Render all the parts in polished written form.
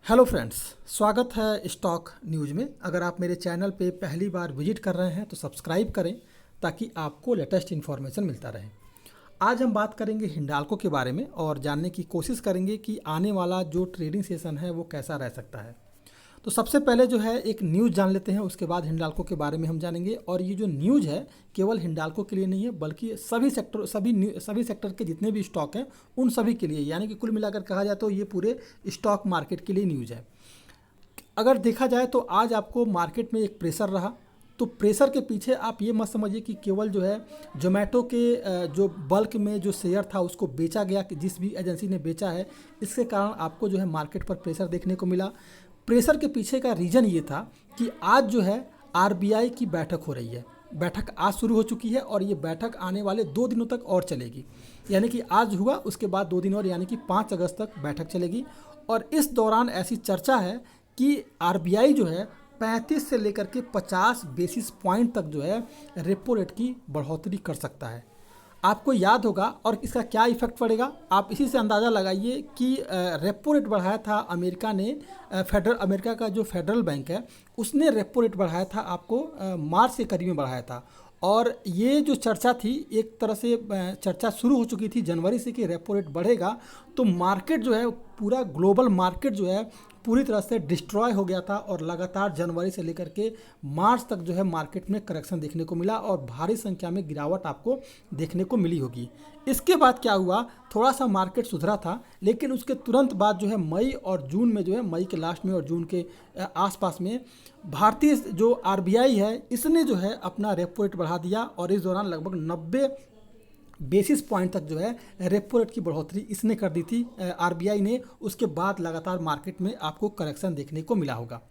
Hello friends, स्वागत है stock news में। अगर आप मेरे चैनल पे पहली बार विजिट कर रहे हैं तो सब्सक्राइब करें ताकि आपको लेटेस्ट इन्फॉर्मेशन मिलता रहे। आज हम बात करेंगे हिंडाल्को के बारे में और जानने की कोशिश करेंगे कि आने वाला जो ट्रेडिंग सेशन है वो कैसा रह सकता है। तो सबसे पहले जो है एक न्यूज़ जान लेते हैं, उसके बाद हिंडाल्को के बारे में हम जानेंगे। और ये जो न्यूज़ है केवल हिंडाल्को के लिए नहीं है बल्कि सभी सेक्टर के जितने भी स्टॉक हैं उन सभी के लिए, यानी कि कुल मिलाकर कहा जाए तो ये पूरे स्टॉक मार्केट के लिए न्यूज़ है। अगर देखा जाए तो आज आपको मार्केट में एक प्रेशर रहा, तो प्रेशर के पीछे आप ये मत समझिए कि केवल जो है जोमेटो के जो बल्क में जो शेयर था उसको बेचा गया, कि जिस भी एजेंसी ने बेचा है इसके कारण आपको जो है मार्केट पर प्रेशर देखने को मिला। प्रेशर के पीछे का रीज़न ये था कि आज जो है आरबीआई की बैठक हो रही है। बैठक आज शुरू हो चुकी है और ये बैठक आने वाले 2 दिनों तक और चलेगी, यानी कि आज हुआ उसके बाद 2 दिन और, यानी कि 5 अगस्त तक बैठक चलेगी। और इस दौरान ऐसी चर्चा है कि आरबीआई जो है 35 से लेकर के 50 बेसिस पॉइंट तक जो है रेपो रेट की बढ़ोतरी कर सकता है। आपको याद होगा, और इसका क्या इफेक्ट पड़ेगा आप इसी से अंदाज़ा लगाइए कि रेपो रेट बढ़ाया था अमेरिका ने। अमेरिका का जो फेडरल बैंक है उसने रेपो रेट बढ़ाया था, आपको मार्च के करीब में बढ़ाया था। और ये जो चर्चा थी एक तरह से चर्चा शुरू हो चुकी थी जनवरी से कि रेपो रेट बढ़ेगा, तो मार्केट जो है पूरा ग्लोबल मार्केट जो है पूरी तरह से डिस्ट्रॉय हो गया था। और लगातार जनवरी से लेकर के मार्च तक जो है मार्केट में करेक्शन देखने को मिला और भारी संख्या में गिरावट आपको देखने को मिली होगी। इसके बाद क्या हुआ, थोड़ा सा मार्केट सुधरा था, लेकिन उसके तुरंत बाद जो है मई और जून में जो है, मई के लास्ट में और जून के आसपास में भारतीय जो आरबीआई है इसने जो है अपना रेपो रेट बढ़ा दिया। और इस दौरान लगभग 90 बेसिस पॉइंट तक जो है रेपो रेट की बढ़ोतरी इसने कर दी थी आरबीआई ने। उसके बाद लगातार मार्केट में आपको करेक्शन देखने को मिला होगा।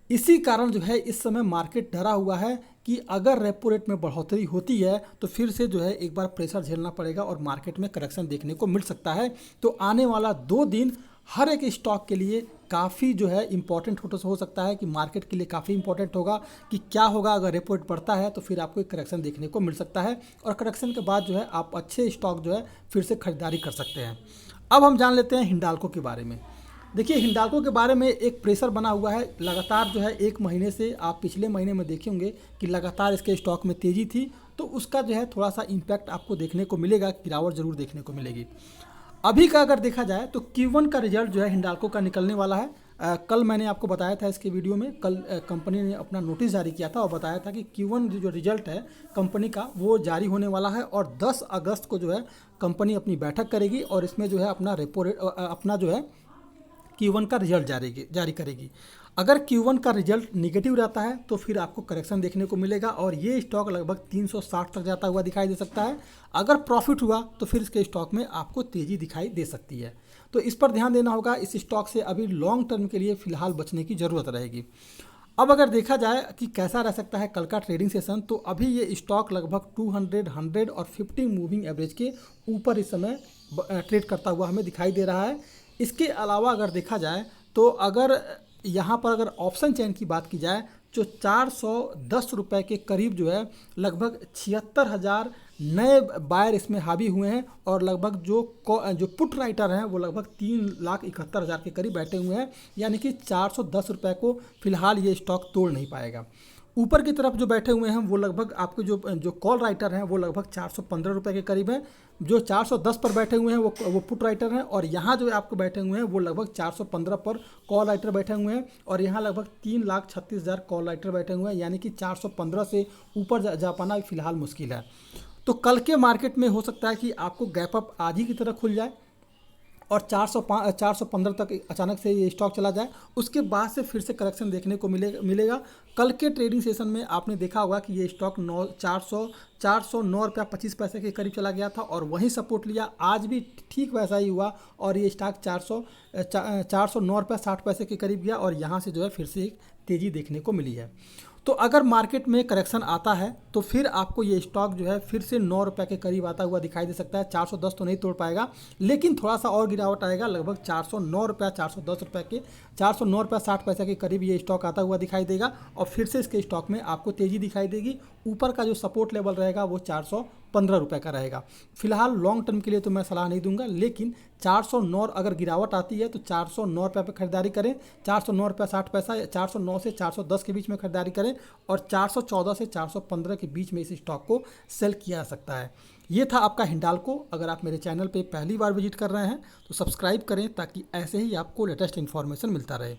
इसी कारण जो है इस समय मार्केट डरा हुआ है कि अगर रेपो रेट में बढ़ोतरी होती है तो फिर से जो है एक बार प्रेशर झेलना पड़ेगा और मार्केट में करेक्शन देखने को मिल सकता है। तो आने वाला 2 दिन हर एक स्टॉक के लिए काफ़ी जो है इम्पॉर्टेंट हो सकता है, कि मार्केट के लिए काफ़ी इंपॉर्टेंट होगा कि क्या होगा। अगर रेपो रेट बढ़ता है तो फिर आपको एक करेक्शन देखने को मिल सकता है और करेक्शन के बाद जो है आप अच्छे स्टॉक जो है फिर से खरीदारी कर सकते हैं। अब हम जान लेते हैं हिंडाल्को के बारे में। देखिए, हिंडाल्को के बारे में एक प्रेशर बना हुआ है लगातार जो है 1 महीने से। आप पिछले महीने में देखे होंगे कि लगातार इसके स्टॉक में तेज़ी थी, तो उसका जो है थोड़ा सा इम्पैक्ट आपको देखने को मिलेगा, गिरावट ज़रूर देखने को मिलेगी। अभी का अगर देखा जाए तो Q1 का रिजल्ट जो है हिंडाल्को का निकलने वाला है। कल मैंने आपको बताया था इसके वीडियो में, कल कंपनी ने अपना नोटिस जारी किया था और बताया था कि Q1 जो रिजल्ट है कंपनी का वो जारी होने वाला है। और 10 अगस्त को जो है कंपनी अपनी बैठक करेगी और इसमें जो है अपना रेपो रेट अपना जो है Q1 का रिजल्ट जारी करेगी। अगर Q1 का रिजल्ट निगेटिव रहता है तो फिर आपको करेक्शन देखने को मिलेगा और ये स्टॉक लगभग 360 तक जाता हुआ दिखाई दे सकता है। अगर प्रॉफिट हुआ तो फिर इसके स्टॉक में आपको तेज़ी दिखाई दे सकती है। तो इस पर ध्यान देना होगा। इस स्टॉक से अभी लॉन्ग टर्म के लिए फ़िलहाल बचने की ज़रूरत रहेगी। अब अगर देखा जाए कि कैसा रह सकता है कल का ट्रेडिंग सेशन, तो अभी ये स्टॉक लगभग 200, 100 और 50 मूविंग एवरेज के ऊपर इस समय ट्रेड करता हुआ हमें दिखाई दे रहा है। इसके अलावा अगर देखा जाए तो अगर यहाँ पर अगर ऑप्शन चेन की बात की जाए जो 410 रुपये के करीब जो है लगभग 76,000 नए बायर इसमें हावी हुए हैं। और लगभग जो पुट राइटर हैं वो लगभग 3,71,000 के करीब बैठे हुए हैं, यानी कि 410 रुपये को फिलहाल ये स्टॉक तोड़ नहीं पाएगा। ऊपर की तरफ जो बैठे हुए हैं वो लगभग आपके जो कॉल राइटर हैं वो लगभग 415 रुपये के करीब हैं। जो 410 पर बैठे हुए हैं वो पुट राइटर हैं, और यहाँ जो आपको बैठे हुए हैं वो लगभग 415 पर कॉल राइटर बैठे हुए हैं। और यहाँ लगभग 3,36,000 कॉल राइटर बैठे हुए हैं, यानी कि 415 से ऊपर जा पाना फिलहाल मुश्किल है। तो कल के मार्केट में हो सकता है कि आपको गैप अप आज ही की तरह खुल जाए और 415 तक अचानक से ये स्टॉक चला जाए, उसके बाद से फिर से करेक्शन देखने को मिलेगा। कल के ट्रेडिंग सेशन में आपने देखा होगा कि ये स्टॉक 409 रुपया 25 पैसे के करीब चला गया था और वहीं सपोर्ट लिया। आज भी ठीक वैसा ही हुआ और ये स्टॉक 409 रुपया 60 पैसे के करीब गया और यहाँ से जो है फिर से एक तेज़ी देखने को मिली है। तो अगर मार्केट में करेक्शन आता है तो फिर आपको ये स्टॉक जो है फिर से 9 रुपये के करीब आता हुआ दिखाई दे सकता है। 410 तो नहीं तोड़ पाएगा, लेकिन थोड़ा सा और गिरावट आएगा। लगभग 409 रुपया 410 रुपये के 409 रुपया 60 पैसे के करीब ये स्टॉक आता हुआ दिखाई देगा और फिर से इसके स्टॉक में आपको तेज़ी दिखाई देगी। ऊपर का जो सपोर्ट लेवल रहेगा वो ₹15 का रहेगा। फिलहाल लॉन्ग टर्म के लिए तो मैं सलाह नहीं दूंगा, लेकिन 409 अगर गिरावट आती है तो ₹409 पे खरीदारी करें, ₹409.60 या 409 से 410 के बीच में खरीदारी करें और 414 से 415 के बीच में इस स्टॉक को सेल किया जा सकता है। ये था आपका हिंडाल्को। अगर आप मेरे चैनल पे पहली बार विजिट कर रहे हैं तो सब्सक्राइब करें ताकि ऐसे ही आपको लेटेस्ट इन्फॉर्मेशन मिलता रहे।